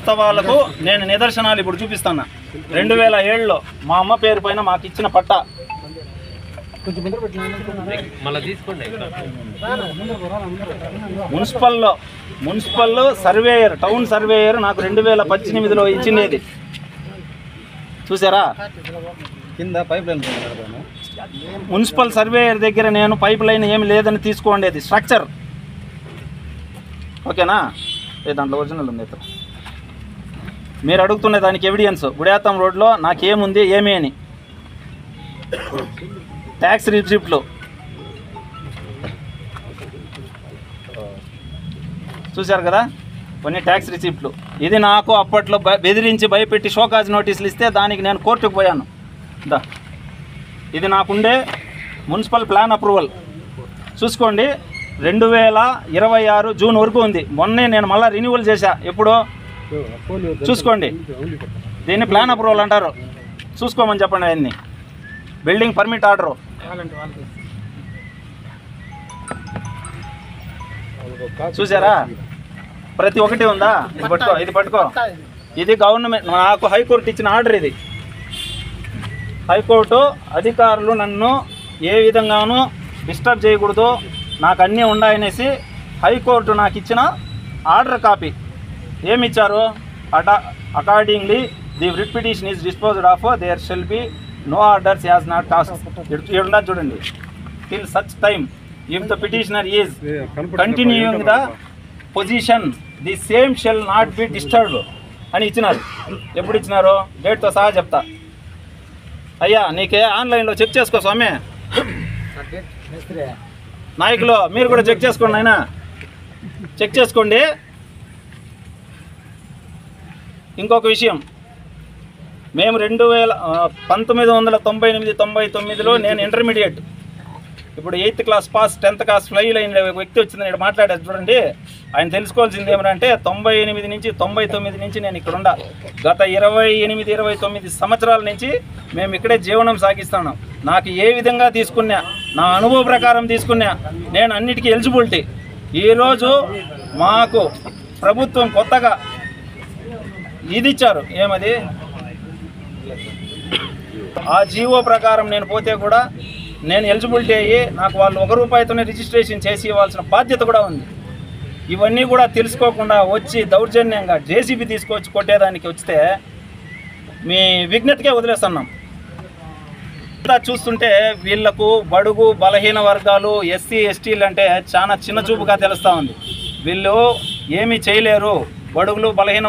వాస్తవాలకు నేను నిదర్శనాలు ఇప్పుడు చూపిస్తాను. 2007లో మా అమ్మ పేరు పైన మాకు ఇచ్చిన పట్టా. మున్సిపల్ సర్వేయర్, టౌన్ సర్వేయర్ నాకు 2018లో ఇచ్చినది. చూసారా? కింద పైప్ లైన్ మున్సిపల్ సర్వేయర్ దగ్గర నేను పైప్ లైన్ ఏమి లేదని తీసుకోండేది, స్ట్రక్చర్. ఓకేనా? దాంట్లో ఒరిజినల్ ఉంది. మీరు అడుగుతున్న దానికి ఎవిడెన్స్ గుడియాతం రోడ్లో నాకేముంది ఏమి అని. ట్యాక్స్ రిసిప్ట్లు చూశారు కదా, కొన్ని ట్యాక్స్ రిసిప్ట్లు. ఇది నాకు అప్పట్లో బెదిరించి భయపెట్టి షోకాజ్ నోటీసులు ఇస్తే దానికి నేను కోర్టుకు పోయాను. ఇది నాకుండే మున్సిపల్ ప్లాన్ అప్రూవల్ చూసుకోండి. 2026 జూన్ వరకు ఉంది. మొన్నే నేను మళ్ళీ రెన్యువల్ చేశా. ఎప్పుడో చూసుకోండి. దీన్ని ప్లాన్ అప్రూవల్ అంటారు. చూసుకోమని చెప్పండి. ఆయన్ని బిల్డింగ్ పర్మిట్ ఆర్డరు చూసారా? ప్రతి ఒక్కటి ఉందా? ఇది పట్టుకో, ఇది పట్టుకో. ఇది గవర్నమెంట్, నాకు హైకోర్టు ఇచ్చిన ఆర్డర్. ఇది హైకోర్టు అధికారులు నన్ను ఏ విధంగానూ డిస్టర్బ్ చేయకూడదు, నాకు అన్నీ ఉన్నాయనేసి హైకోర్టు నాకు ఇచ్చిన ఆర్డర్ కాపీ. ఏమిచ్చారు? Accordingly the writ petition is disposed of, there shall be no orders as not task. ఇక్కడ చూడండి, till such time if the petitioner is continuing the position the same shall not be disturbed అని ఇచ్చినారు. ఎప్పుడు ఇచ్చినారు? డేట్తో సహా చెప్తా. అయ్యా నీకే ఆన్లైన్లో చెక్ చేసుకో స్వామి. నాయకులు మీరు కూడా చెక్ చేసుకోండి. అయినా చెక్ చేసుకోండి. ఇంకొక విషయం, మేము 1998-99లో నేను ఇంటర్మీడియట్, ఇప్పుడు 8th class pass, 10th class fail అయిన వ్యక్తి వచ్చింది. నేను మాట్లాడేది చూడండి. ఆయన తెలుసుకోవాల్సింది ఏమంటే 98 నుంచి 99 నుంచి నేను ఇక్కడ ఉండా. గత 28-29 సంవత్సరాల నుంచి మేము ఇక్కడే జీవనం సాగిస్తున్నాం. నాకు ఏ విధంగా తీసుకున్నా, నా అనుభవ ప్రకారం తీసుకున్నా, నేను అన్నిటికీ ఎలిజిబిలిటీ. ఈరోజు మాకు ప్రభుత్వం కొత్తగా ఇది ఇచ్చారు. ఏమది? ఆ జీవో ప్రకారం నేను పోతే కూడా నేను ఎలిజిబిలిటీ అయ్యి నాకు వాళ్ళు ₹1 రిజిస్ట్రేషన్ చేసి ఇవ్వాల్సిన బాధ్యత కూడా ఉంది. ఇవన్నీ కూడా తెలుసుకోకుండా వచ్చి దౌర్జన్యంగా జేసీబీ తీసుకొచ్చి కొట్టేదానికి వస్తే మీ విజ్ఞతకే వదిలేస్తున్నాం. చూస్తుంటే వీళ్లకు బడుగు బలహీన వర్గాలు, ఎస్సీ ఎస్టీలు అంటే చాలా చిన్న చూపుగా తెలుస్తూ ఉంది. వీళ్ళు ఏమీ చేయలేరు, బడుగులు బలహీన